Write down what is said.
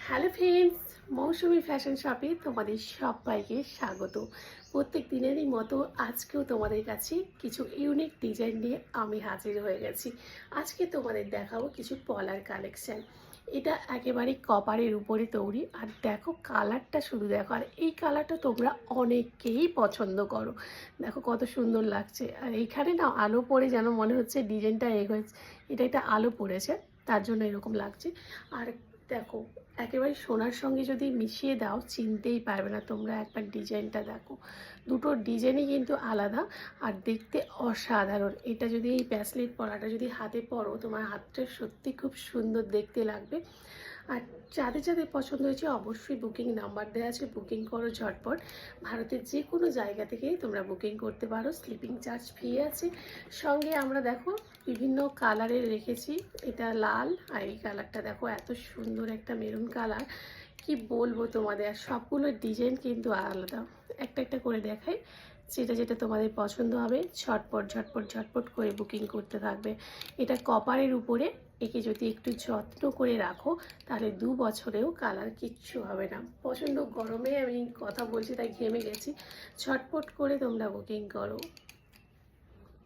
Hello friends, মৌসুমি fashion শপে তোমাদের সবাইকে স্বাগত। প্রত্যেক দিনেরই মতো আজকেও তোমাদের কাছে কিছু ইউনিক ডিজাইন নিয়ে আমি হাজির হয়ে গেছি। আজকে তোমাদের দেখাবো কিছু পলার কালেকশান। এটা একেবারে কপারের উপরে তৈরি, আর দেখো কালারটা শুধু দেখো, আর এই কালারটা তোমরা অনেকেই পছন্দ করো। দেখো কত সুন্দর লাগছে, আর এইখানে না আলো পড়ে যেন মনে হচ্ছে ডিজাইনটা হয়েছে, এটা আলো পড়েছে তার জন্য এরকম লাগছে। আর দেখো একেবারে সোনার সঙ্গে যদি মিশিয়ে দাও চিনতেই পারবে না তোমরা। একবার ডিজাইনটা দেখো, দুটো ডিজাইনই কিন্তু আলাদা আর দেখতে অসাধারণ। এটা যদি এই ব্যাসলেট পরাটা যদি হাতে পরো, তোমার হাতটা সত্যি খুব সুন্দর দেখতে লাগবে। আর যাদের যাদের পছন্দ হয়েছে অবশ্যই বুকিং নাম্বার দেওয়া আছে, বুকিং করো ঝটপট। ভারতের যে কোনো জায়গা থেকেই তোমরা বুকিং করতে পারো, স্লিপিং চার্জ ফ্রি আছে। সঙ্গে আমরা দেখো বিভিন্ন কালারের রেখেছি, এটা লাল, আর এই কালারটা দেখো এত সুন্দর একটা মেরুন কালার, কি বলবো তোমাদের। আর সবগুলো ডিজাইন কিন্তু আলাদা, একটা একটা করে দেখাই। যেটা যেটা তোমাদের পছন্দ হবে ঝটপট ঝটপট ঝটপট করে বুকিং করতে থাকবে। এটা কপারের উপরে, একে যদি একটু যত্ন করে রাখো তাহলে 2 বছরেও কালার কিচ্ছু হবে না। প্রচণ্ড গরমে আমি কথা বলছি তাই ঘেমে গেছি, ঝটপট করে তোমরা বুকিং করো।